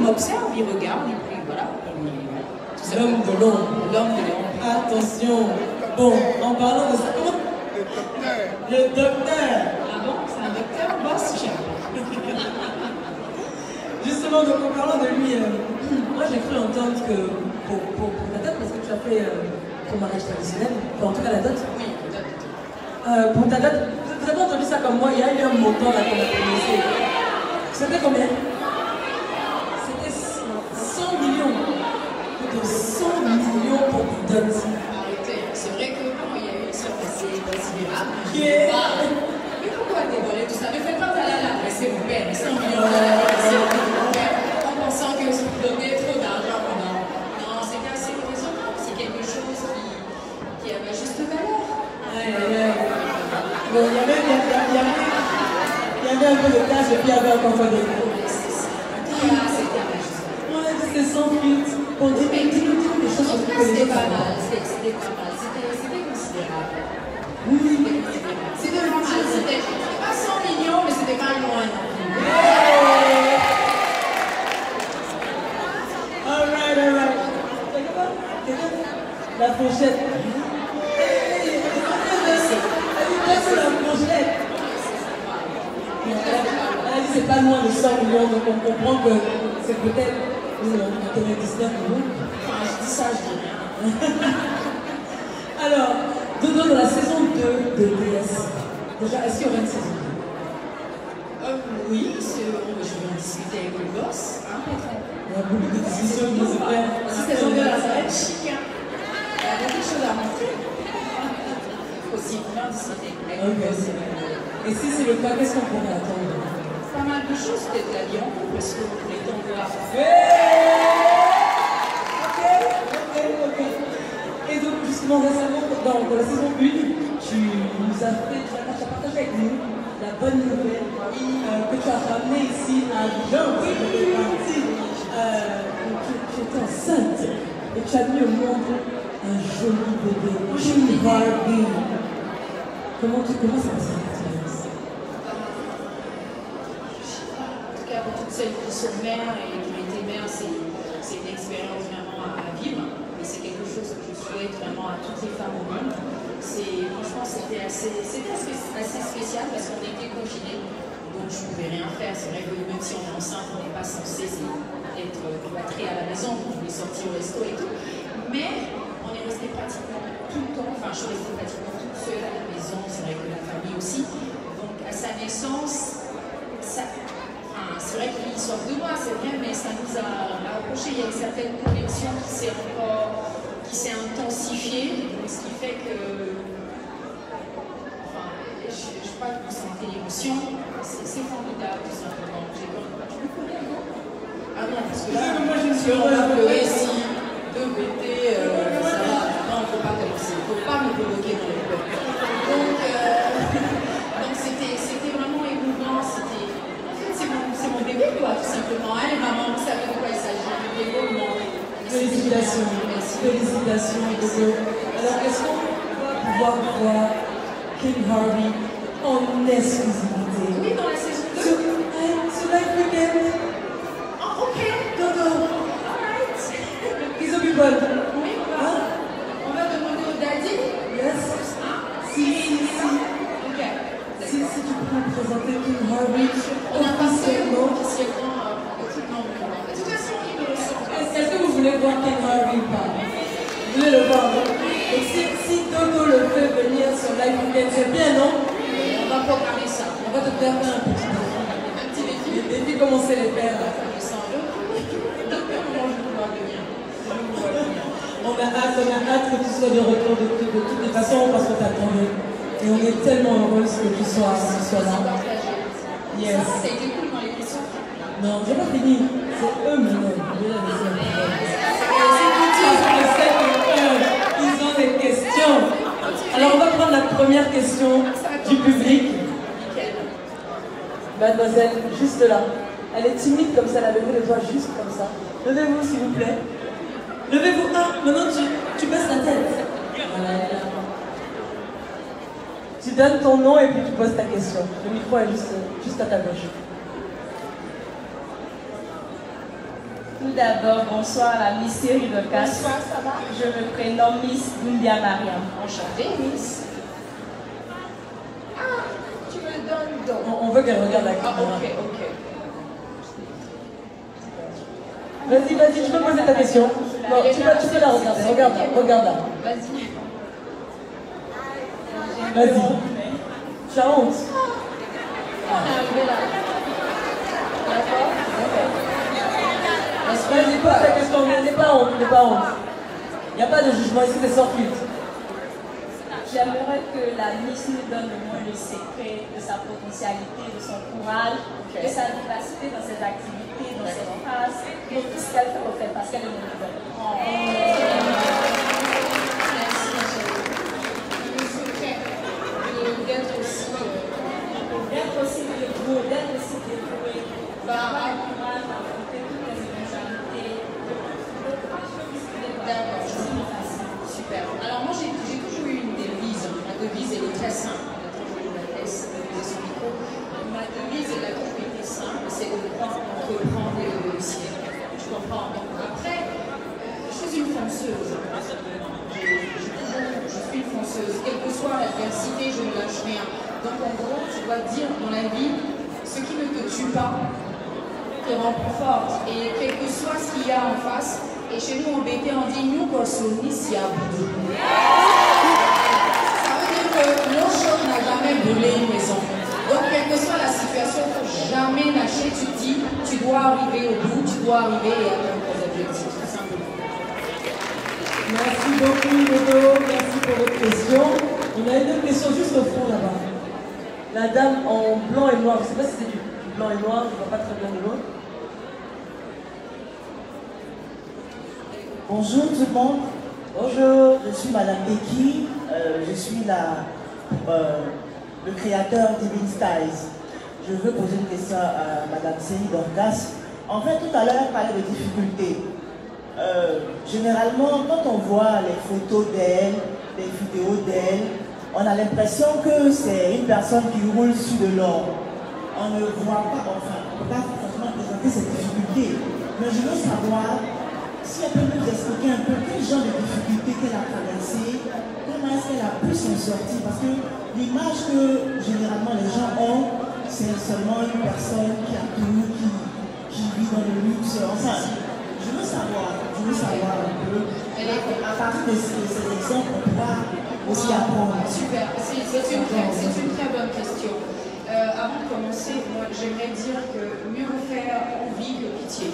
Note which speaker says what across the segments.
Speaker 1: m'observe, il regarde, et puis voilà.
Speaker 2: L'homme de l'ombre.
Speaker 1: L'homme de l'ombre.
Speaker 2: Attention. Bon, en parlant de ça, comment? Le docteur.
Speaker 1: Ah bon, c'est un docteur? Boss,
Speaker 2: Justement, donc en parlant de lui, moi j'ai cru entendre que pour ta dot, parce que tu as fait ton mariage traditionnel, enfin, en tout cas la dot.
Speaker 1: Oui, la dot.
Speaker 2: Pour ta dot, vous avez entendu ça comme moi, il y a eu un montant là qu'on a prononcé. C'était combien? C'était 100 millions. Plus de 100 millions pour ta dot.
Speaker 1: Arrêtez, c'est vrai que bon, il y a eu une somme assez considérable.
Speaker 2: Yeah.
Speaker 1: Mais pourquoi dévoiler tout ça? Ne faites pas ta la c'est mon père, 100 millions en pensant que vous donnez trop d'argent. Non, c'est assez raisonnable, c'est quelque chose qui a ma juste valeur.
Speaker 2: Bon, il y avait un peu de tâche et puis il y avait encore pas de
Speaker 1: C'était à ma juste valeur.
Speaker 2: Ouais, c'est sans filtre. On dit, mais dis-nous des choses sur ce que les
Speaker 1: C'était
Speaker 2: gens
Speaker 1: pas
Speaker 2: savent.
Speaker 1: mal, c'était pas mal, c'était considérable.
Speaker 2: Oui.
Speaker 1: C'était pas mal, c'était pas 100 millions, mais c'était pas loin non plus.
Speaker 2: Alright. La fourchette. La fourchette. Elle a dit c'est pas loin de 100 millions, donc on comprend que c'est peut-être 99 millions.
Speaker 1: Enfin, je dis ça, je dis rien.
Speaker 2: Alors, Dodo, dans la saison 2 de DS, déjà, est-ce qu'il y aura une saison 2?
Speaker 1: Oui, je vais en discuter avec le boss.
Speaker 2: Il y a beaucoup de discussions qui se font.
Speaker 1: Si c'est tombé là, ça va être chic. Il y a beaucoup de choses à montrer. Il faut aussi bien discuter avec le boss.
Speaker 2: Et si c'est le cas, qu'est-ce qu'on pourrait attendre?
Speaker 1: Pas mal de choses, peut-être la vie en couple, parce que pour les temps de la
Speaker 2: Ok. Et donc, justement, récemment, dans la saison 1, tu as partagé avec nous la bonne nouvelle que tu as ramenée ici à Abidjan. Tu étais enceinte et tu as mis au monde un joli bébé. Kim Barbie. Comment ça passe cette expérience?
Speaker 1: En tout cas, pour toutes celles qui sont mères et qui ont été mères, c'est une expérience vraiment à vivre. Et c'est quelque chose que je souhaite vraiment à toutes les femmes au monde. Franchement, c'était assez spécial parce qu'on était confinés. Donc je ne pouvais rien faire. C'est vrai que même si on est enceinte, on n'est pas censé être cloîtré à la maison. On voulait sortir au resto et tout. Mais on est resté pratiquement tout le temps. Enfin, je suis restée pratiquement toute seule à la maison. C'est vrai que la famille aussi. Donc à sa naissance, c'est vrai qu'il sort de moi, c'est vrai, mais ça nous a rapprochés. Il y a une certaine connexion qui s'est intensifiée, ce qui fait que, je crois que vous sentez l'émotion. C'est formidable, tout simplement. Tu le connais, non? Ah non, parce que là,
Speaker 2: moi, je
Speaker 1: si on va pleurer, si deux bébés, ça va. Non, il ne faut pas commencer. Il ne faut pas me provoquer dans les pleurs. Donc c'était vraiment émouvant. C'est mon bébé, quoi, tout simplement. Hein, les mamans, vous savez de quoi il s'agit. Le bébé, non.
Speaker 2: Félicitations. Félicitations, Dodo. Alors, est-ce qu'on va pouvoir voir Kim Harvey en exclusivité?
Speaker 1: Oui, dans la saison 2.
Speaker 2: Sur Life Weekend.
Speaker 1: Oh, ok.
Speaker 2: Dodo.
Speaker 1: Alright.
Speaker 2: Bisous, people.
Speaker 1: Oui, on va demander au daddy.
Speaker 2: Yes. Si.
Speaker 1: Ok.
Speaker 2: Si tu peux nous présenter Kim Harvey
Speaker 1: On a passé
Speaker 2: officiellement.
Speaker 1: De toute façon, il me ressort.
Speaker 2: Est-ce que vous voulez voir Kim Harvey ou pas? Vous voulez le voir? Donc si Dodo le fait venir sur Live Weekend, c'est bien, non?
Speaker 1: On va programmer ça.
Speaker 2: On va te faire un petit défi.
Speaker 1: Un petit défi.
Speaker 2: Les défis, comment c'est les faire?
Speaker 1: Je sens le comment je vais pouvoir venir.
Speaker 2: On a hâte que tu sois de retour de toutes les façons parce qu'on t'attendait. Et on est tellement heureuse que tu sois là. Yes.
Speaker 1: Ça a été cool dans les questions.
Speaker 2: Non, j'ai pas fini. C'est eux maintenant. Je vais la laisser. Ils ont des questions. Alors on va prendre la première question du public. Mademoiselle, juste là. Elle est timide comme ça, elle a levé le doigt juste comme ça. Levez-vous s'il vous plaît. Levez-vous. Ah, maintenant tu baisses la tête. Voilà. Tu donnes ton nom et puis tu poses ta question. Le micro est juste à ta gauche.
Speaker 3: Tout d'abord, bonsoir à la Miss Série de Casse.
Speaker 1: Bonsoir, ça va?
Speaker 3: Je me prénomme Miss India Mariam.
Speaker 1: Enchantée, Miss. Ah, tu me donnes donc.
Speaker 2: On veut qu'elle regarde la caméra.
Speaker 1: Ah, ok.
Speaker 2: Vas-y, tu peux poser ta question. Non, tu peux la regarder. Regarde-la.
Speaker 1: Vas-y.
Speaker 2: Vas-y. Tu as honte?
Speaker 1: On est arrivé là. D'accord?
Speaker 2: Vas-y, pose ta question. N'aie pas honte. Il n'y a pas de jugement ici, c'est sans filtre.
Speaker 3: J'aimerais que la Miss nous donne au moins le secret de sa potentialité, de son courage, de sa vivacité dans ses activités, dans ses phrases, dans tout ce qu'elle fait au fait, parce qu'elle est une bonne.
Speaker 1: Merci, ma chérie. Le secret d'être aussi
Speaker 3: dévouée, d'avoir le courage d'affronter toutes les éventualités.
Speaker 1: D'accord. Super. Alors moi j'ai toujours eu une devise. Ma devise elle est très simple. Ma devise elle a toujours été simple, c'est de reprendre le ciel. Je comprends. Donc après, je suis une fonceuse. Je suis une fonceuse. Quelle que soit l'adversité, je ne lâche rien. Donc en gros, tu dois dire dans la vie, ce qui ne te tue pas te rend plus forte. Et quel que soit ce qu'il y a en face, et chez nous en BT on dit nous Korsoni Siabou. Ça veut dire que l'eau chaude n'a jamais brûlé une maison. Donc quelle que soit la situation, il ne faut jamais lâcher. Tu te dis, tu dois arriver au bout, tu dois arriver et atteindre tes objectifs, tout simplement.
Speaker 2: Merci beaucoup, Dodo. Merci pour votre question. On a une autre question juste au fond là-bas. La dame en blanc et noir, je ne sais pas si c'est du blanc et noir, je ne vois pas très bien de loin.
Speaker 4: Bonjour tout le monde. Bonjour, je suis Madame Eki. Je suis le créateur d'Ivin Styles. Je veux poser une question à Madame Série Dorcas. En fait, tout à l'heure, elle parlait de difficultés. Généralement, quand on voit les photos d'elle, les vidéos d'elle, on a l'impression que c'est une personne qui roule sur de l'or. On ne voit pas, enfin, on ne peut pas forcément présenter ces difficultés. Mais je veux savoir si elle peut nous expliquer un peu quel genre de difficultés qu'elle a traversées, comment est-ce qu'elle a pu s'en sortir. Parce que l'image que généralement les gens ont, c'est seulement une personne qui a tout, qui vit dans le luxe. Enfin, je veux savoir un peu. À partir de ces exemples, on pourra aussi apprendre.
Speaker 1: Super, c'est une très bonne question. Avant de commencer, moi j'aimerais dire que mieux vaut faire envie que pitié.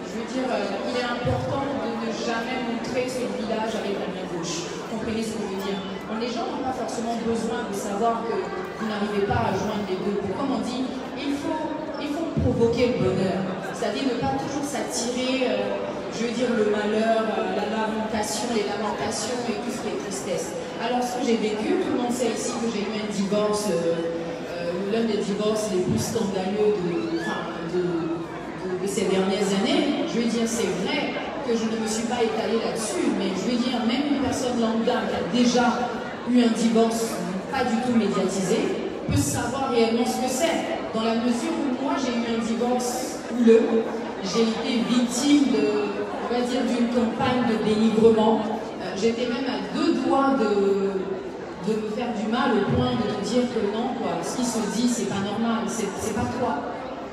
Speaker 1: Je veux dire, il est important de ne jamais montrer son village avec la main gauche. Comprenez ce que je veux dire? Les gens n'ont pas forcément besoin de savoir que vous n'arrivez pas à joindre les deux. Comme on dit, il faut provoquer le bonheur. C'est-à-dire ne pas toujours s'attirer, je veux dire, le malheur, la lamentation, les lamentations et tout ce qui est tristesse. Alors ce que j'ai vécu, tout le monde sait ici que j'ai eu un divorce, l'un des divorces les plus scandaleux de ces dernières années. Je veux dire, c'est vrai que je ne me suis pas étalée là-dessus, mais je veux dire, même une personne lambda qui a déjà eu un divorce pas du tout médiatisé peut savoir réellement ce que c'est. Dans la mesure où moi j'ai eu un divorce houleux, j'ai été victime on va dire, d'une campagne de dénigrement. J'étais même à 2 doigts de me faire du mal au point de me dire que non, quoi, ce qui se dit, c'est pas normal, c'est pas toi.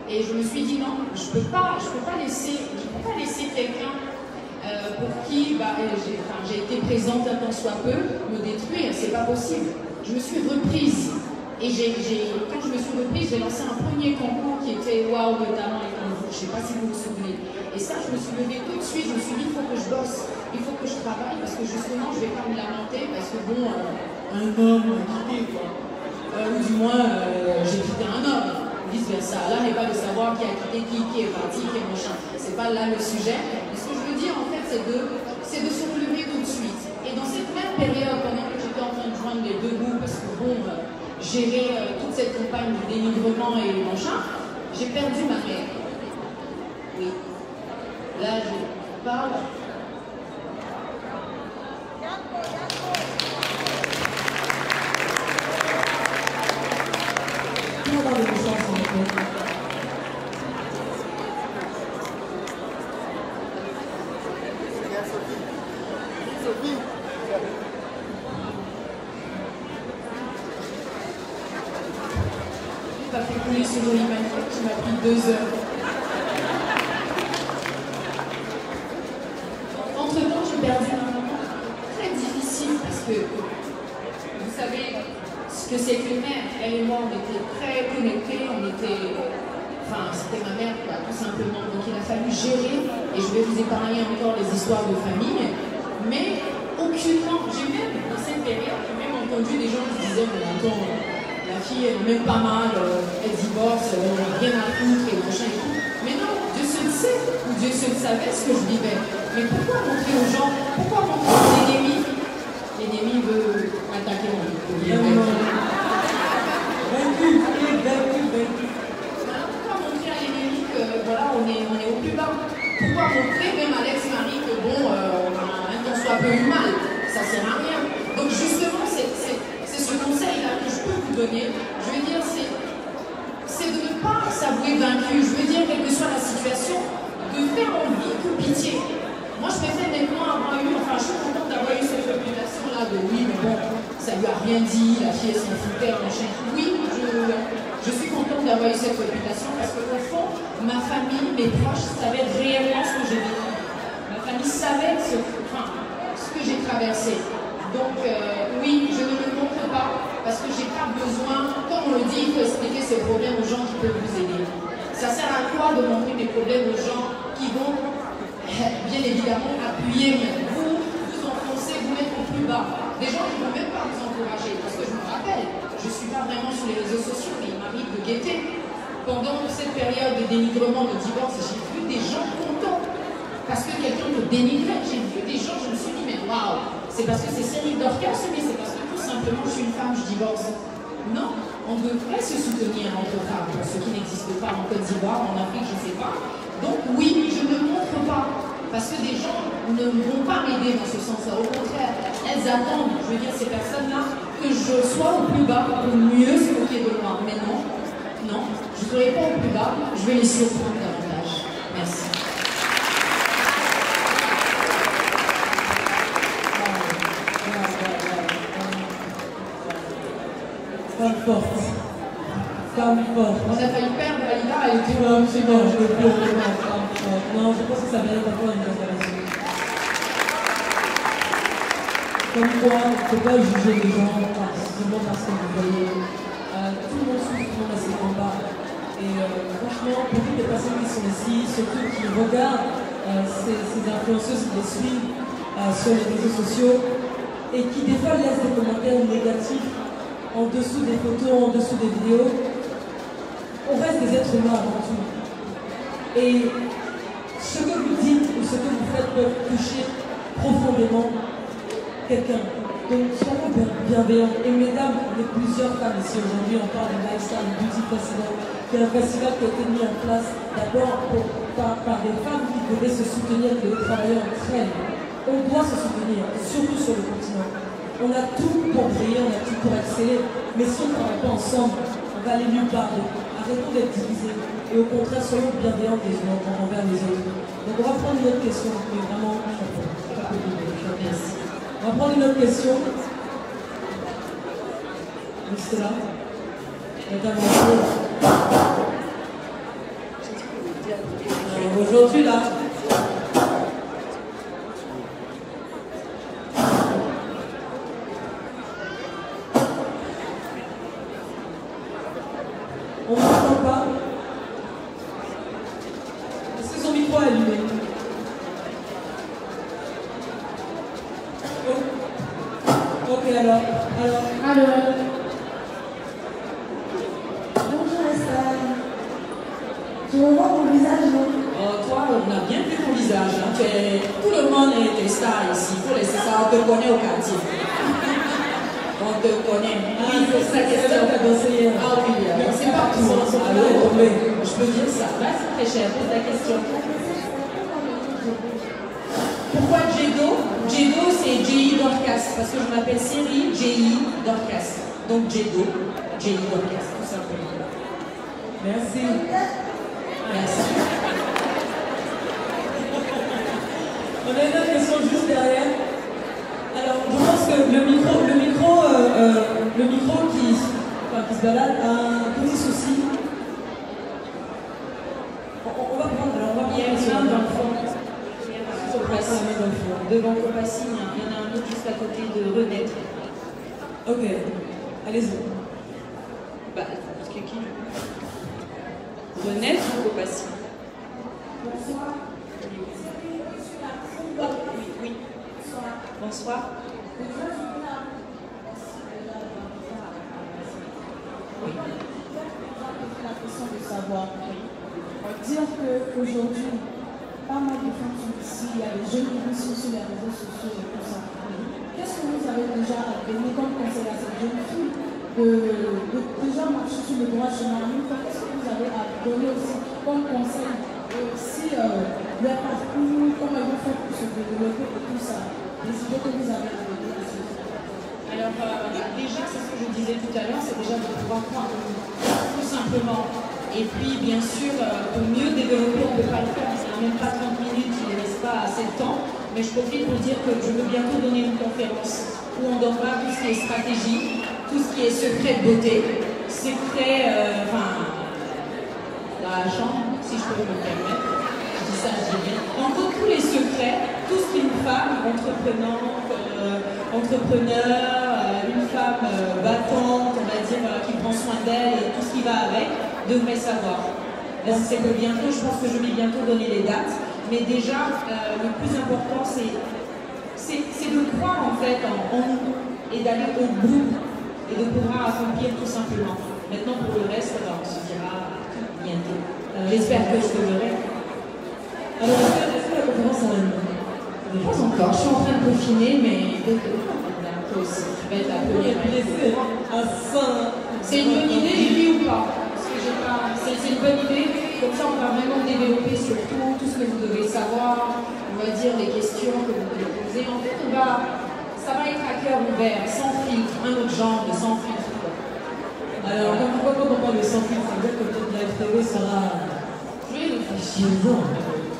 Speaker 1: Et je me suis dit non, je peux pas laisser quelqu'un pour qui j'ai été présente un tant soit peu me détruire, c'est pas possible. Je me suis reprise. Et quand je me suis reprise, j'ai lancé un premier concours qui était Waouh, le talent est en vous. Je ne sais pas si vous vous souvenez. Et ça, je me suis levée tout de suite. Je me suis dit, il faut que je bosse, il faut que je travaille, parce que justement, je ne vais pas me lamenter, parce que bon, un homme m'a quitté, quoi. Ou du moins, j'ai quitté un homme, vice-versa. Là n'est pas de savoir qui a quitté qui est parti, qui est machin. C'est pas là le sujet. Mais ce que je veux dire, en fait, c'est de se relever tout de suite. Et dans cette même période, pendant que j'étais en train de joindre les deux bouts, parce que bon, gérer toute cette campagne de dénigrement et machin, j'ai perdu ma mère. Oui. Là, je parle. cérémonie magnifique qui m'a pris 2 heures. Entre-temps, j'ai perdu un moment très difficile parce que, vous savez, ce que c'est qu'une mère, elle et moi, on était très connectés, on était... Enfin, c'était ma mère, quoi, tout simplement. Donc il a fallu gérer, et je vais vous épargner encore les histoires de famille, mais aucunement, j'ai même, dans cette période, j'ai même entendu des gens qui disaient, mais attends, la fille, elle est même pas mal, elle divorce, elle n'a rien à foutre, et machin et tout. Mais non, Dieu seul sait, ou Dieu seul savait ce que je vivais. Mais pourquoi montrer aux gens, pourquoi montrer aux ennemis? L'ennemi veut attaquer mon vie. Voilà, on est au plus bas. Pourquoi montrer même à l'ex-mari que bon, qu'on soit peu eu mal, ça sert à rien. Donc justement, c'est ce conseil-là que je peux vous donner. Je veux dire, c'est de ne pas s'avouer vaincu. Je veux dire, quelle que soit la situation, de faire envie que pitié. Moi, je préfère nettement avoir eu, enfin, je suis contente d'avoir eu cette réputation-là de oui, mais bon, ça lui a rien dit, la fille, elle s'en foutait, machin. Oui, je suis contente d'avoir eu cette réputation parce qu'au fond, ma famille, mes proches savaient réellement ce que j'ai vécu. Ma famille savait ce que j'ai traversé. Donc, oui, je ne le montre pas parce que je n'ai pas besoin, comme on le dit, il faut expliquer ces problèmes aux gens qui peuvent vous aider. Ça sert à quoi de montrer mes problèmes aux gens qui vont, bien évidemment, appuyer, vous enfoncer, vous mettre au plus bas. Des gens qui ne vont même pas vous encourager. Parce que je me rappelle, je ne suis pas vraiment sur les réseaux sociaux, mais il m'arrive de guetter. Pendant cette période de dénigrement, de divorce, j'ai vu des gens contents. Parce que quelqu'un me dénigrait. J'ai vu des gens, je me suis dit, mais waouh, c'est parce que c'est Cyril Dorcas, mais c'est parce que tout simplement je suis une femme, je divorce. Non, on devrait se soutenir entre femmes, pour ce qui n'existe pas en Côte d'Ivoire, en Afrique, je ne sais pas. Donc oui, je ne montre pas. Parce que des gens ne vont pas m'aider dans ce sens-là. Au contraire, elles attendent, je veux dire, ces personnes-là, que je sois au plus bas pour mieux se moquer de moi. Mais non, non, je ne serai pas au plus bas, je vais les surprendre davantage. Merci.
Speaker 2: Femme forte. Femme forte.
Speaker 1: On a failli perdre Valida, elle était
Speaker 2: Non, c'est bon, je ne peux plus femme forte. Non, je pense que ça mérite encore une intervention. Comme quoi, il ne faut pas juger les gens seulement parce que vous voyez. Tout le monde souffre, tout le monde a ses combats. Et franchement, pour toutes les personnes qui sont ici, surtout qui regardent ces influenceuses qui les suivent sur les réseaux sociaux et qui des fois laissent des commentaires négatifs en dessous des photos, en dessous des vidéos, on reste des êtres humains avant tout. Et ce que vous dites ou ce que vous faites peut toucher profondément quelqu'un. Donc soyons bienveillants. Et mesdames, on est plusieurs femmes ici aujourd'hui, on parle du Lifestyle Beauty Festival, qui est un festival qui a été mis en place d'abord par des femmes qui devaient se soutenir, qui devaient travailler entre elles. On doit se soutenir, surtout sur le continent. On a tout pour briller, on a tout pour exceller, mais si on ne travaille pas ensemble, on va aller nulle part. Arrêtons d'être divisés et au contraire, soyons bienveillants les uns envers les autres. Donc on va prendre une autre question, mais vraiment, merci. On va prendre une autre question. Juste là. Madame aujourd'hui là. On ne m'entend pas. Est-ce que son micro est allumé? Oh. Ok, alors.
Speaker 5: Bonjour Estelle. Tu me vois mon visage, non?
Speaker 1: Toi, on a bien vu ton visage. Hein. Tout le monde est star ici. Il faut laisser ça. On te connaît au quartier. On te connaît. Oui, c'est ça question. Ah oui, c'est pas tout. Alors, je peux dire ça. Là, c'est très cher. Pose la question. Pourquoi Djedo? Djedo, c'est J.I. Dorcas. Parce que je m'appelle Cyril J.I. Dorcas. Donc Djedo, J.I. Dorcas, tout simplement.
Speaker 2: Merci.
Speaker 1: Merci.
Speaker 2: On a une autre question juste derrière. Alors, je pense que le micro qui se balade a un petit souci. voir.
Speaker 1: Il y a plein d'enfants. Devant Copacine, il y en a un autre juste à côté de Renette.
Speaker 2: Ok, allez-y.
Speaker 1: Bah, parce que qui? Renette ou Copacine?
Speaker 5: Bonsoir.
Speaker 1: Oh, oui, oui. Bonsoir. Oui.
Speaker 5: La question de savoir. Dire qu'aujourd'hui, pas mal de femmes sont ici, il y a des jeunes qui sont sur les réseaux sociaux et tout ça. Qu'est-ce que vous avez déjà donné comme conseil à ces jeunes filles de déjà marcher sur le droit chemin? Qu'est-ce que vous avez à donner aussi comme conseil si leur parcours, comment ils vont faire pour se développer et tout ça? Les idées que vous avez à donner à ces jeunes.
Speaker 1: Alors, déjà, c'est ce que je disais tout à l'heure, c'est déjà de pouvoir prendre tout simplement. Et puis, bien sûr, pour mieux développer, on ne peut pas le faire, parce qu'il n'y a même pas 30 minutes, il ne reste pas assez de temps. Mais je profite pour dire que je veux bientôt donner une conférence où on donnera tout ce qui est stratégie, tout ce qui est secret de beauté, secret, dans la chambre, si je peux me permettre. Je dis ça, je dis bien. En gros, tous les secrets, tout ce qu'une femme entrepreneur, une femme battante, on va dire, qui prend soin d'elle et tout ce qui va avec, devrait savoir. C'est que bientôt, je pense que je vais bientôt donner les dates, mais déjà, le plus important, c'est de croire en fait en nous et d'aller au bout et de pouvoir accomplir tout simplement. Maintenant, pour le reste, on se dira bientôt. J'espère que je te verrai.
Speaker 2: Alors, est-ce que la conférence a un nom?
Speaker 1: Pas encore, je suis en train de peaufiner, mais toi aussi, tu vas être appelé. C'est une bonne idée, j'ai dit ou pas? Parce que j'ai pas. C'est une bonne idée, comme ça on va vraiment développer sur tout ce que vous devez savoir, on va dire les questions que vous devez poser. En fait, ça va être à cœur ouvert, sans filtre, un autre genre de sans filtre.
Speaker 2: Alors, pourquoi quand on parle de sans filtre, ça veut dire que peut-être la FTV sera.
Speaker 1: Je vais réfléchir.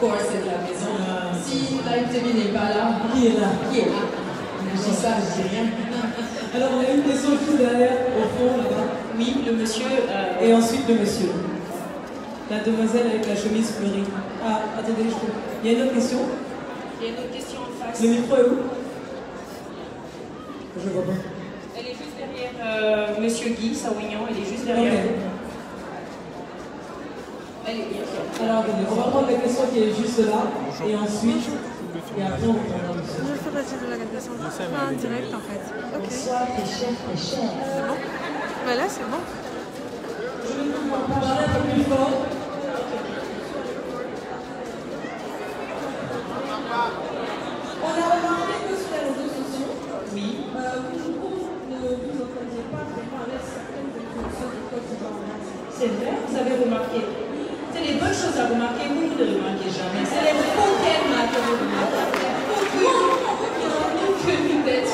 Speaker 2: Quoi,
Speaker 1: c'est de la maison. Si la FTV n'est pas là,
Speaker 2: qui est là?
Speaker 1: Qui est là? Je dis ça, je dis rien.
Speaker 2: Alors, on a une question juste derrière, au fond, là-bas.
Speaker 1: Oui, le monsieur.
Speaker 2: Et ensuite, le monsieur. La demoiselle avec la chemise fleurie. Ah, attendez, il y a une autre question?
Speaker 1: Il y a une autre question en face.
Speaker 2: Le micro est où? Je vois pas.
Speaker 1: Elle est juste derrière monsieur Guy Sawignan, elle est juste derrière.
Speaker 2: Okay. Alors, on va prendre la question qui est juste là, et ensuite, et après on prendra le monsieur.
Speaker 6: Je fais partie de la descente. Enfin, direct en fait. Ok.
Speaker 1: Bonsoir, t'es cher.
Speaker 6: C'est bon? Bah là, c'est bon.
Speaker 2: Je vais vous parler un peu plus fort. On a remarqué que sur les réseaux sociaux,
Speaker 1: Oui.
Speaker 2: vous ne vous entendez pas vraiment avec certaines informations du code du Parlement.
Speaker 1: C'est vrai, vous avez remarqué. C'est les bonnes choses à remarquer, vous ne remarquez jamais. C'est les faux thèmes à que vous remarquez. Aucune bête.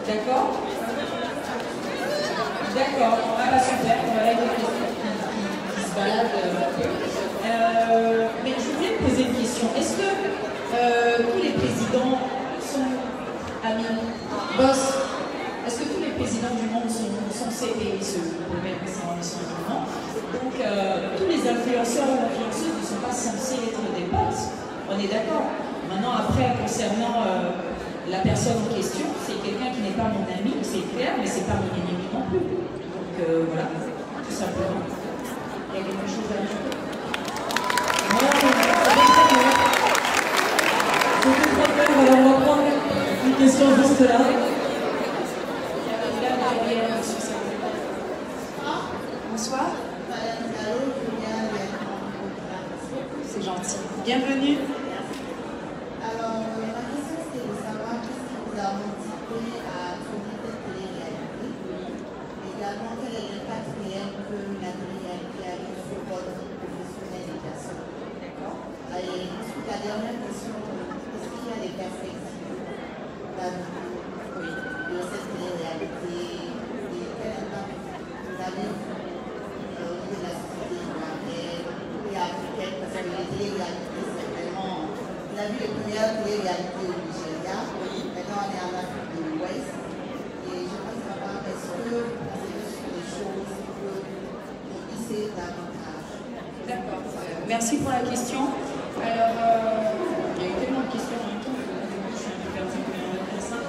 Speaker 1: D'accord? D'accord. Ah bah super, on va aller avec les questions qui se baladent un peu. Mais je voulais te poser une question. Est-ce que tous les présidents sont amis? Boss, est-ce que tous les présidents du monde sont CP, le même président du monde? Donc tous les influenceurs ou influenceuses ne sont pas censés être des potes. On est d'accord. Maintenant, après, concernant la personne en question, c'est quelqu'un qui n'est pas mon ami, c'est clair, mais c'est pas mon ennemi non plus. Donc voilà, tout simplement. Il y a quelque chose à ajouter?
Speaker 2: C'était trop clair, alors on va prendre une question juste là.
Speaker 1: Bonsoir. C'est gentil. Bienvenue.
Speaker 7: Alors, ma question c'est de savoir qu'est-ce qui vous a motivé à tourner cette télé-réalité. Également, quel est l'impact réel que la télé-réalité a eu sur votre vie professionnelle et personnelle.
Speaker 1: D'accord.
Speaker 7: Et ensuite, la dernière question, est-ce qu'il y a des perspectives de cette télé-réalité et quel impact vous avez au niveau de la société ivoirienne et africaine, parce que les télé-réalités, c'est vraiment. On a vu les premières télé-réalités au Nigeria, maintenant on est en Afrique de l'Ouest. Et je veux savoir, est-ce que vous pensez que ce sont des choses qui
Speaker 1: Merci pour la question. Alors, il y a eu tellement de questions en même temps que je suis un peu perdue, mais on va faire ça.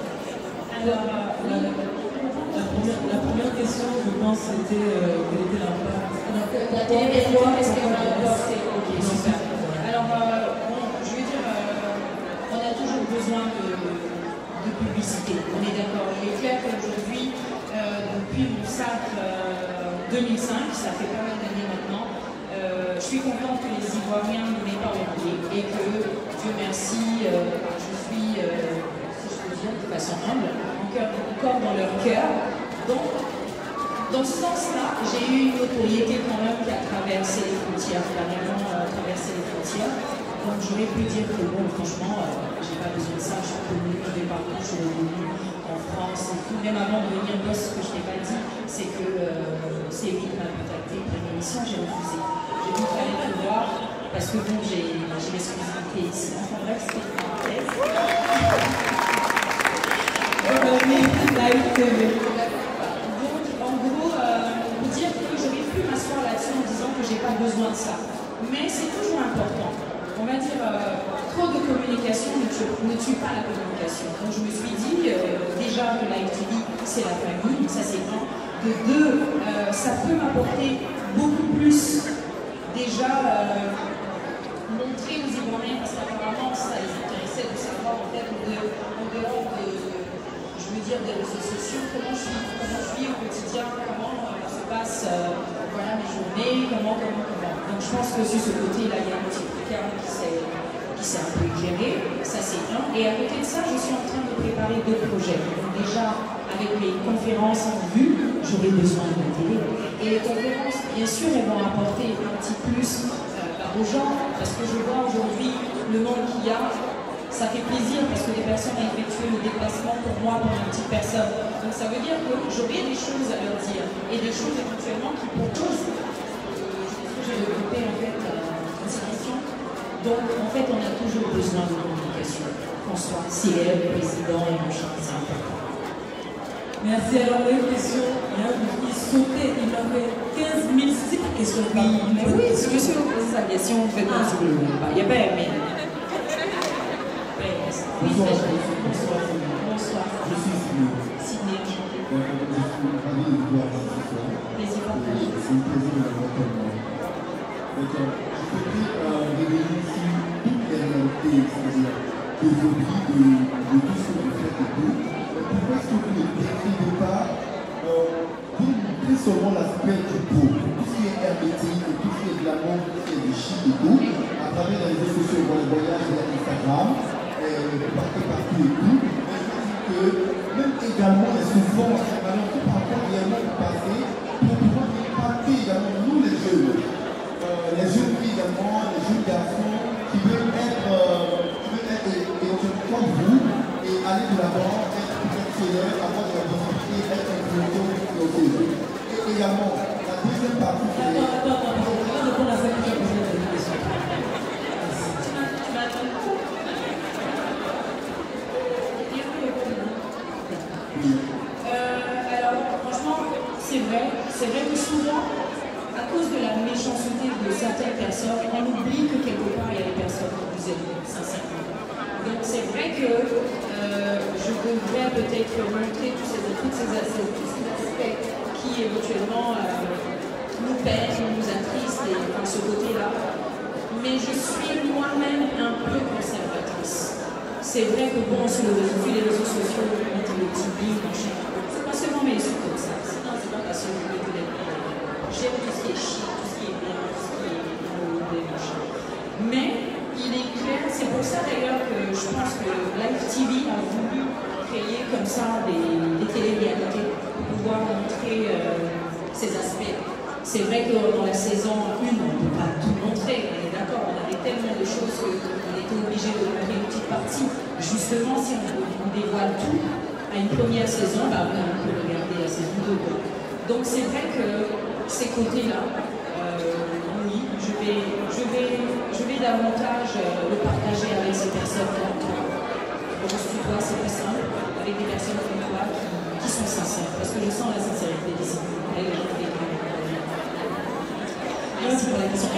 Speaker 1: Alors,
Speaker 2: la première question, je pense, c'était quel était l'impact.
Speaker 1: La télévision, est-ce qu'elle va apporter? Ok, super. Alors, bon, je veux dire, on a toujours besoin de publicité. On est d'accord. Il est clair qu'aujourd'hui, depuis mon sacre 2005, ça fait pas mal d'années maintenant, je suis contente que les Ivoiriens ne m'aient pas oublié et que, Dieu merci, je suis, si je peux dire, de façon humble, encore dans leur cœur. Donc, dans ce sens-là, j'ai eu une notoriété quand même qui a traversé les frontières, carrément traversé les frontières. Donc j'aurais pu dire que bon, franchement, j'ai pas besoin de ça, je suis connue, je vais partout, je suis revenue en France et tout. Même avant de venir, ce que je t'ai pas dit, c'est que c'est lui qui m'a contacté pour une émission, j'ai refusé. J'ai dit qu'il fallait te voir parce que bon, j'ai l'exclusivité ici. Enfin bref, c'était une parenthèse. Donc en gros, vous dire que j'aurais pu m'asseoir là-dessus en disant que j'ai pas besoin de ça. Mais c'est toujours important. On va dire, trop de communication ne tue pas la communication. Donc je me suis dit, déjà que Live TV, c'est la famille, ça c'est un. De deux, ça peut m'apporter beaucoup plus, déjà, montrer aux Ivoiriens, parce qu'apparemment ça les intéressait de savoir, en fait, en dehors de, je veux dire, des réseaux sociaux, comment je suis au quotidien, comment se passe, voilà, mes journées, comment. Donc je pense que sur ce côté-là, il y a un petit truc qui s'est un peu éclairé, ça c'est un. Et à côté de ça, je suis en train de préparer deux projets. Donc déjà, avec les conférences en vue, j'aurai besoin de la télé. Et les conférences, bien sûr, elles vont apporter un petit plus aux gens, parce que je vois aujourd'hui le monde qu'il y a, ça fait plaisir parce que les personnes ont effectué le déplacement pour moi, pour une petite personne. Donc ça veut dire que j'aurai des choses à leur dire, et des choses éventuellement qui proposent. J'ai développé en fait ces questions. Donc en fait on a toujours besoin de communication, qu'on soit célèbre, président et machin, c'est important.
Speaker 2: Merci. Alors une question, il sautait, il avait 15 000, c'est pas question de
Speaker 1: oui, mais oui, je me suis posé sa question, en fait, il n'y a pas aimé. Oui, bonsoir. Bonsoir.
Speaker 8: Je suis Sidney.
Speaker 1: Sidney, enchanté.
Speaker 8: Je suis ravi de vous voir ce soir.
Speaker 1: Plaisir partagé.
Speaker 8: C'est un plaisir de l'avoir comme moi. Donc, je voudrais révéler ici toute la réalité, c'est-à-dire des objets de tout ce que vous faites et tout. Pourquoi est-ce que vous ne décrivez pas, vous montrez seulement l'aspect du beau, tout ce qui est hermétique, tout ce qui est glamour, tout ce qui est du chic et tout, à travers les réseaux sociaux, les voyages, Instagram, partout et tout. Mais je dis que même également les souffrances, alors tout par rapport réellement au passé, pour pouvoir impacter également nous les jeunes filles également, les jeunes garçons qui veulent être éventuellement comme vous et aller de l'avant, être professionnels, avoir de la possibilité, être influenceurs. Et également, la deuxième partie, c'est...
Speaker 2: Attends, je vais répondre à ça que tu as posé la question.
Speaker 1: Alors, franchement, c'est vrai que souvent, à cause de la méchanceté de certaines personnes, on oublie que quelque part, il y a des personnes qui vous aiment, sincèrement. Donc, c'est vrai que je devrais peut-être montrer tous ces aspects qui, éventuellement, nous pèsent, nous attristent, et enfin, ce côté-là. Mais je suis moi-même un peu conservatrice. C'est vrai que bon, sur les réseaux sociaux, on dit le TV, machin, c'est pas seulement mes yeux comme ça. C'est pas parce que je veux connaître. J'aime tout ce qui est chic, tout ce qui est bien, tout ce qui est beau, machin. Mais il est clair, c'est pour ça d'ailleurs que je pense que Live TV a voulu créer comme ça des télé-réalités pour pouvoir montrer ces aspects. C'est vrai que dans la saison 1, on ne peut pas tout montrer, on est d'accord, on avait tellement de choses qu'on était obligé de montrer une petite partie. Justement, si on dévoile tout à une première saison, bah, on peut regarder la saison 2. Donc c'est vrai que ces côtés-là, oui, je vais davantage le partager avec ces personnes-là. Je suis toi, c'est plus simple, avec des personnes comme toi qui sont sincères, parce que je sens la sincérité d'ici. Merci pour la question.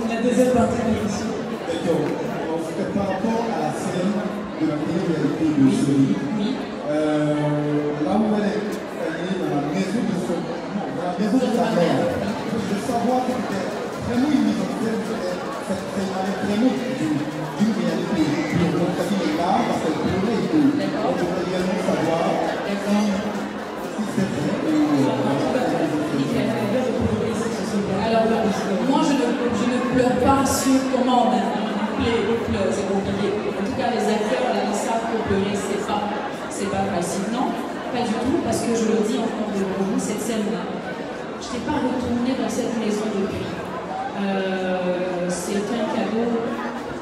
Speaker 2: La deuxième partie de la question.
Speaker 8: D'accord. En fait, par rapport à la scène de la télé-réalité de Sony, là où elle est dans la maison de son... Non, dans la maison de sa mère. Je veux savoir que c'était vraiment une mise en scène, c'est vraiment d'une réalité. Puis on est là parce qu'elle pleurait et tout. Donc je voudrais également savoir si c'est vrai ou...
Speaker 1: Alors, moi, je ne pleure pas sur commande. Les pleurs, c'est compliqué. En tout cas, les acteurs, ils savent que pleurer, c'est pas facile. Non, pas du tout, parce que je le dis encore de vous, cette scène-là, je n'étais pas retournée dans cette maison depuis. C'est un cadeau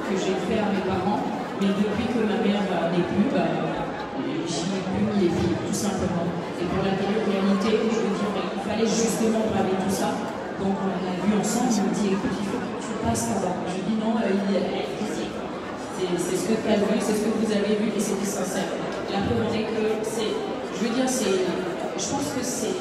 Speaker 1: que j'ai fait à mes parents, mais depuis que ma mère n'est plus, j'y ai plus mis les pieds, tout simplement. Et pour la télé-réalité, je veux dire, il fallait justement braver tout ça. Donc on l'a vu ensemble, il me dit écoute, il faut que tu passes là-bas. Je dis non, c'est ce que tu as vu, c'est ce que vous avez vu et c'était sincère. La preuve en est que c'est, je veux dire, je pense que c'est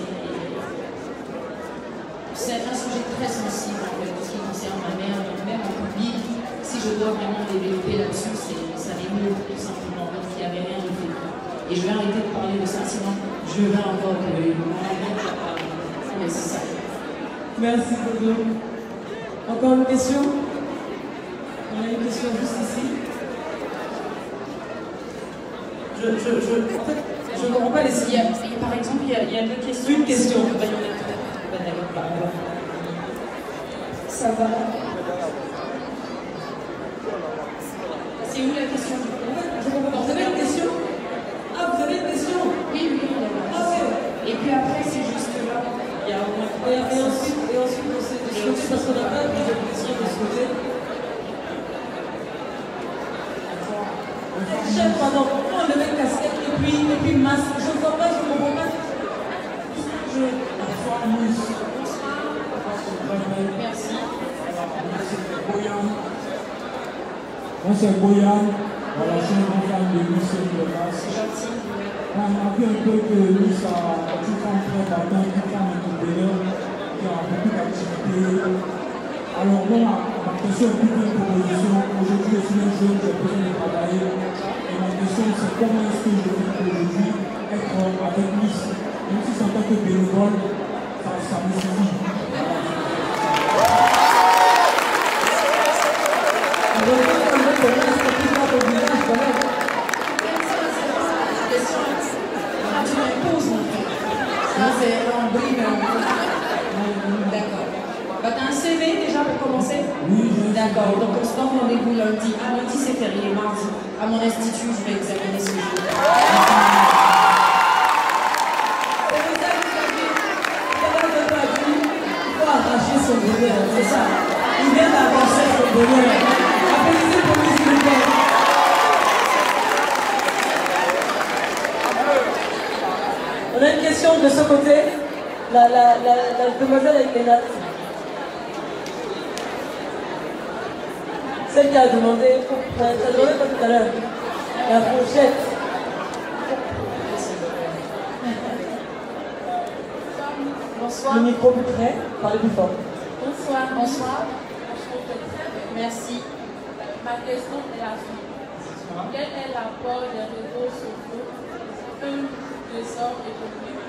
Speaker 1: un sujet très sensible en fait, en ce qui concerne ma mère, même en public. Si je dois vraiment développer là-dessus, ça m'émeut tout simplement, donc il n'y avait rien de fait. Et je vais arrêter de parler de ça, sinon je vais encore pleurer. Mais c'est ça.
Speaker 2: Merci Dodo. Encore une question? On a une question juste ici. En fait, je ne comprends pas les signes.
Speaker 1: Par exemple, il y a deux questions.
Speaker 2: Une question.
Speaker 5: Ça va.
Speaker 1: C'est où la question?
Speaker 2: Je comprends. Vous avez une question? Ah, vous avez une question?
Speaker 1: Oui.
Speaker 2: Ah, oui.
Speaker 1: Et puis après, c'est juste là. Il y a au moins
Speaker 2: et ensuite, on s'est discuté parce qu'on n'a pas plus de questions de ce côté. Chef, pardon, pourquoi on devait casquette et puis masque? Je ne vois pas, je ne comprends pas.
Speaker 1: Merci.
Speaker 9: Moi c'est Boyan, voilà, je suis un fan de Miss Universe.
Speaker 1: C'est gentil.
Speaker 9: On a vu un peu que Miss a une femme très battante, une femme entrepreneur qui a beaucoup d'activités. Alors moi, ma question est plutôt une proposition. Aujourd'hui, je suis un jeune, j'ai besoin de travailler. Et ma question c'est comment est-ce que je peux aujourd'hui être avec Miss, même si c'est en tant que bénévole, ça me suffit.
Speaker 1: D'accord. T'as un CV déjà pour commencer?
Speaker 9: Oui.
Speaker 1: D'accord. Donc on se donne rendez-vous lundi. Lundi c'est férié, mardi. À mon institut, je vais examiner ce jour.
Speaker 2: Il faut arracher son bonheur, c'est ça. Il vient d'arracher son bonheur. Applaudissez pour lui, s'il vous plaît. On a une question de ce côté. La demoiselle avec les nattes. Celle qui a demandé, tu as demandé pas tout à l'heure, la fourchette.
Speaker 1: Bonsoir.
Speaker 2: Le micro plus près, parlez plus fort.
Speaker 1: Bonsoir. Bonsoir.
Speaker 10: Merci. Ma question est la suivante. Quel est l'apport des réseaux sociaux de l'essor économique?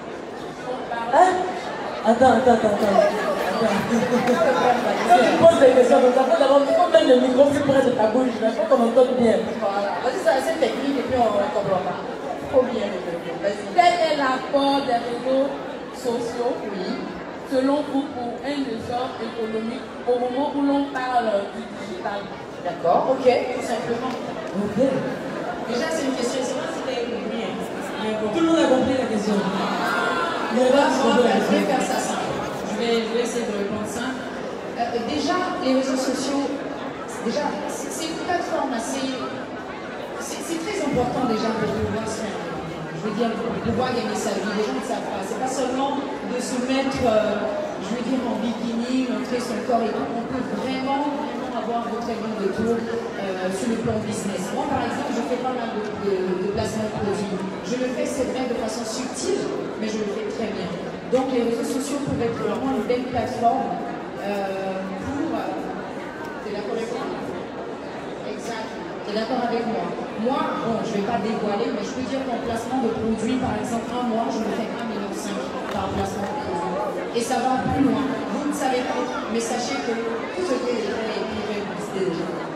Speaker 2: Attends. Quand tu poses des questions, donc après d'abord, il faut mettre le micro plus près de ta bouche, il faut qu'on entende bien.
Speaker 1: Voilà. Vas-y, c'est technique et puis on comprend pas. Trop bien. Vas-y.
Speaker 10: Quel est l'apport des réseaux sociaux, selon vous, pour un essor économique au moment où l'on parle du digital?
Speaker 1: D'accord, ok, tout simplement.
Speaker 2: Ok.
Speaker 1: Déjà, c'est une question, c'est pas si t'as compris.
Speaker 2: Tout le monde a compris la question.
Speaker 1: Je vais faire ça simple. Je vais essayer de répondre simple. Déjà, les réseaux sociaux, c'est une plateforme assez... C'est très important déjà pour pouvoir se faire. Je veux dire, pour pouvoir gagner sa vie. Les gens ne savent pas. C'est pas seulement de se mettre, je veux dire, en bikini, montrer son corps et tout. On peut vraiment avoir de très bons retours sur le plan business. Moi, par exemple, je fais pas mal de placements de produits. Je le fais, c'est vrai, de façon subtile, mais je le fais très bien. Donc, les réseaux sociaux peuvent être vraiment une belle plateforme Tu es d'accord avec moi? Moi, bon, je ne vais pas dévoiler, mais je peux dire qu'en placement de produits, par exemple, un mois, je me fais 1,5 million par placement de produits. Et ça va plus loin. Vous ne savez pas, mais sachez que tout ce que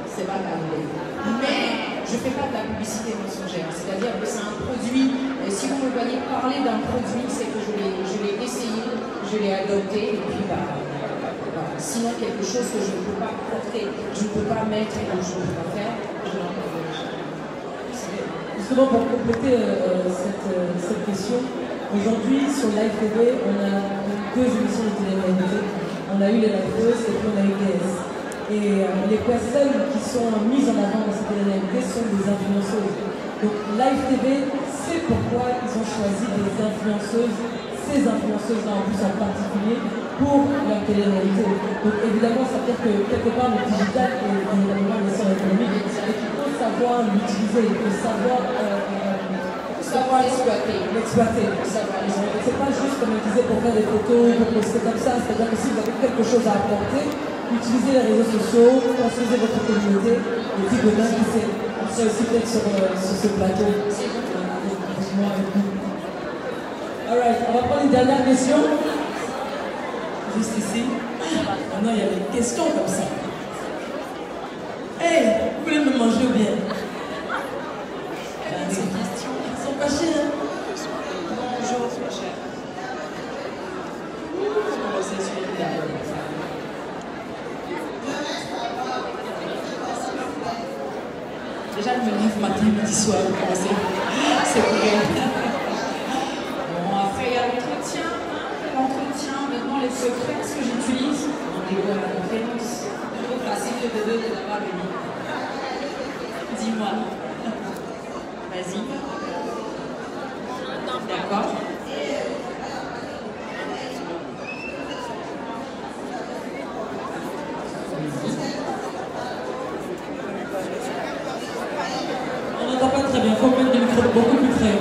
Speaker 1: c'est pas grave. Mais je ne fais pas de la publicité mensongère. C'est-à-dire que c'est un produit, si vous me voyez parler d'un produit, c'est que je l'ai essayé, je l'ai adopté, et puis voilà. Sinon, quelque chose que je ne peux pas porter, je ne peux pas mettre et que je ne peux pas faire, je n'en peux pas.
Speaker 2: Justement, pour compléter cette question, aujourd'hui sur Live TV, on a deux émissions de télé-réalité. On a eu les Liveuses et puis on a eu DS. Et les personnes qui sont mises en avant dans cette télé-réalité sont des influenceuses. Donc Live TV, c'est pourquoi ils ont choisi des influenceuses, ces influenceuses-là en plus en particulier, pour leur télé-réalité. Donc évidemment, ça veut dire que quelque part le digital est évidemment l'essor économique et qu'il faut savoir l'utiliser, il faut savoir l'exploiter. C'est pas juste comme on disait pour faire des photos, pour poster comme ça, c'est-à-dire que si vous avez quelque chose à apporter, utilisez les réseaux sociaux, construisez votre communauté, et puis demain, on serait aussi peut-être sur ce plateau. Alright, on va prendre une dernière question. Juste ici. Maintenant, il y a des questions comme ça. Hey, vous voulez me manger ou bien? Des questions qui sont pas chères. Bonjour, c'est pas cher. Déjà, je me lève matin, midi, soir, pour commencer. C'est pour rien. Bon, après, il y a l'entretien. Maintenant, les secrets, ce que j'utilise, on est à la conférence. Trop facile de d'avoir venu. Dis-moi. Vas-y. D'accord. On n'entend pas très bien, il faut mettre des micros beaucoup plus près.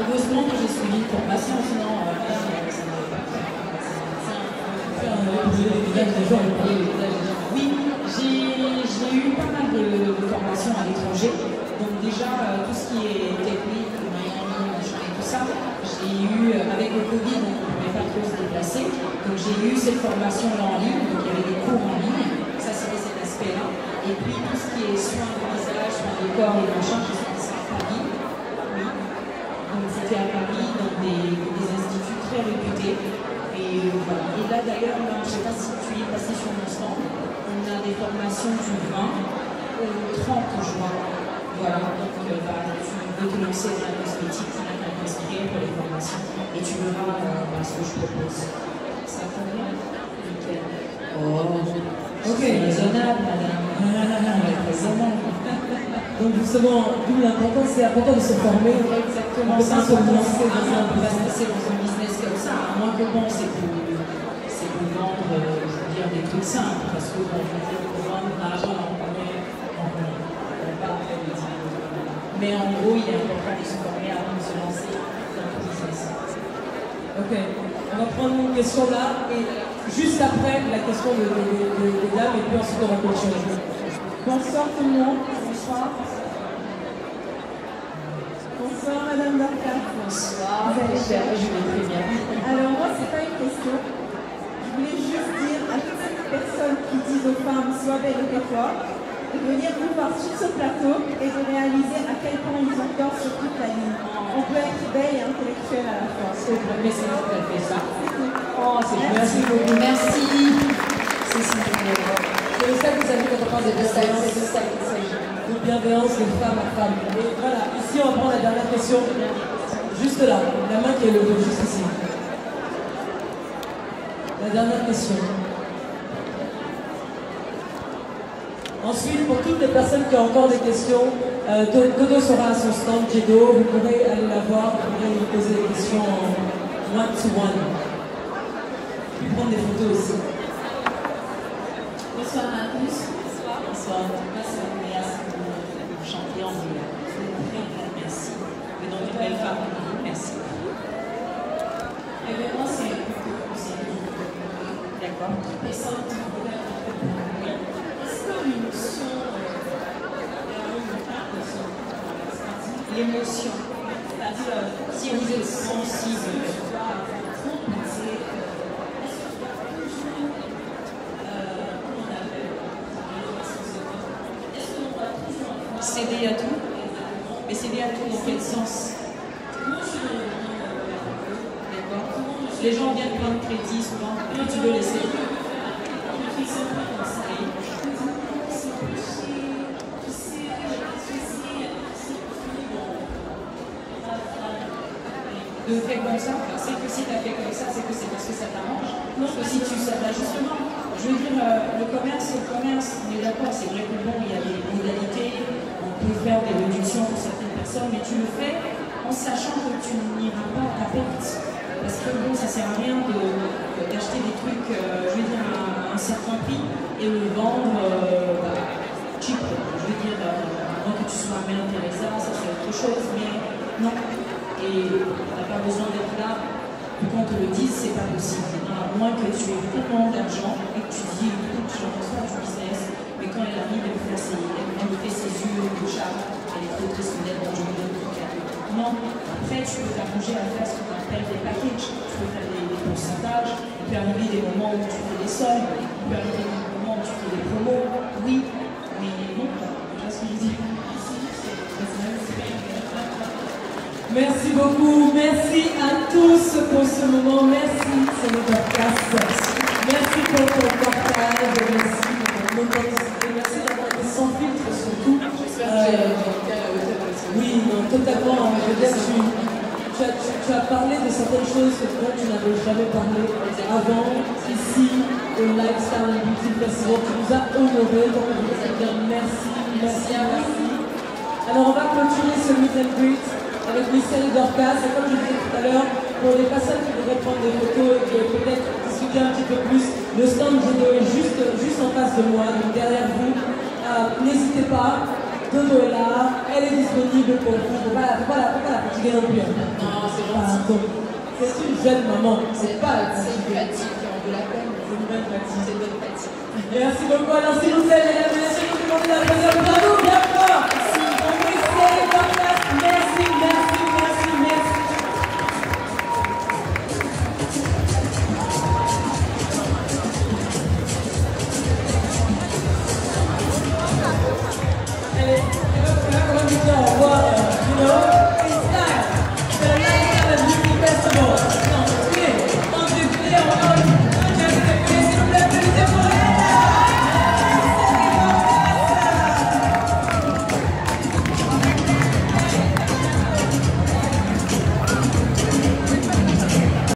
Speaker 2: Heureusement que j'ai suivi une formation, sinon oui, j'ai eu pas mal de formations à l'étranger. Donc déjà, tout ce qui est technique, et tout ça, j'ai eu, avec le Covid, on ne pouvait pas trop se déplacer. Donc j'ai eu cette formation-là en ligne, donc il y avait des cours en ligne, ça c'était cet aspect-là. Et puis tout ce qui est soins de visage, soins du corps et machin, qui sont à Paris. Donc c'était à Paris, dans des instituts très réputés. Et voilà. Et là d'ailleurs, je ne sais pas si tu es passé sur mon stand, on a des formations du 20 au 30 juin. Voilà, donc tu veux te lancer dans la cosmétique, tu vas t'inscrire pour les formations et tu verras ce que je propose. Ça convient? Nickel. Oh, ok, raisonnable, madame. Raisonnable. Donc justement, d'où l'important, c'est important de se former. Exactement, ça, se lancer dans un business comme ça. À moins que bon, c'est pour vendre, je veux dire, des trucs simples. Parce que bon, pour vendre l'argent, on va faire des trucs. Mais en gros, il est important de se former avant de se lancer dans le business. Ok, on va prendre une question là et juste après la question des dames et puis ensuite on va continuer.
Speaker 5: Bonsoir tout le monde. Bonsoir. Bonsoir Madame Dorcas.
Speaker 1: Bonsoir. Vous allez bien? Je vais très bien.
Speaker 5: Alors moi, c'est pas une question. Je voulais juste dire à toutes ces personnes qui disent aux femmes sois belle et toi, de venir vous voir sur ce plateau et de réaliser à quel point ils ont tort sur toute la ligne. On peut être belle et intellectuelle à la fois.
Speaker 1: C'est vrai, mais c'est moi qui ai fait ça. Oh, c'est merci beaucoup. Merci. C'est ça que vous avez quand on parle de bienveillance. C'est ça qu'il s'agit.
Speaker 2: De bienveillance de femme à femme. Et voilà, ici on va prendre la dernière question. Juste là, la main qui est levée, juste ici. La dernière question. Ensuite, pour toutes les personnes qui ont encore des questions, Dodo sera à son stand, Jedo, vous pourrez aller la voir, vous pourrez lui poser des questions one-to-one. Puis prendre des photos aussi.
Speaker 1: Bonsoir à tous.
Speaker 2: Bonsoir.
Speaker 1: Moi, c'est Andrea, vous chantez en anglais. Merci. Le nom d'une belle femme. Merci. Évidemment, c'est un peu d'accord. Et ça, est-ce que l'émotion, l'émotion, c'est-à-dire si vous êtes sensible, trop penser, est-ce que vous avez toujours, comment on appelle, est-ce qu'on va toujours céder à tout? Mais céder à tout dans quel sens? D'accord. Les gens viennent prendre crédit souvent, et tu veux laisser. De faire comme ça, c'est que si tu as fait comme ça, c'est que c'est parce que ça t'arrange. Parce que si tu sais, là justement, je veux dire, le commerce, on est d'accord, c'est vrai que bon, il y a des modalités, on peut faire des réductions pour certaines personnes, mais tu le fais en sachant que tu n'iras pas à ta perte. Parce que bon, ça sert à rien d'acheter des trucs, je veux dire, à un certain prix et le vendre cheap. Je veux dire, avant que tu sois Mère Teresa, ça c'est autre chose, mais non. Et tu n'as pas besoin d'être là pour qu'on te le dise, c'est pas possible. À moins que tu aies tellement d'argent et que tu dis, écoute, je pense pas du business, mais quand elle arrive, elle fait ses yeux de chat, elle est trop triste d'être dans le monde. Non, après tu peux t'arranger à faire ce qu'on appelle des packages, tu peux faire des pourcentages, il peut arriver des moments où tu fais des soldes, il peut arriver des moments où tu fais des promos, oui, mais non, tu vois ce que je dis.
Speaker 2: Merci beaucoup, merci à tous pour ce moment, merci c'est le podcast, merci pour ton partage, merci pour ton authenticité, merci d'avoir été sans filtre surtout. Oui, non, totalement, je veux dire, tu as parlé de certaines choses que toi tu n'avais jamais parlé avant, ici, au Lifestyle Beauty Festival, tu nous as honoré, donc je veux dire merci, merci. Alors on va clôturer ce meet and greet avec Michel Dorcas, et comme je disais tout à l'heure, pour les personnes qui voudraient prendre des photos et peut-être discuter un petit peu plus, le stand Dodo est juste en face de moi, donc derrière vous. N'hésitez pas, Dodo est là, elle est disponible pour vous. Faut pas la fatiguer non plus.
Speaker 1: Non, c'est gentil.
Speaker 2: C'est une jeune maman, c'est pas la
Speaker 1: fatigue, on veut la peine.
Speaker 2: C'est une bonne fatigue.
Speaker 1: C'est une bonne fatigue.
Speaker 2: Merci beaucoup, alors s'il vous plaît, mesdames et messieurs, tout le monde, bravo, bienvenue.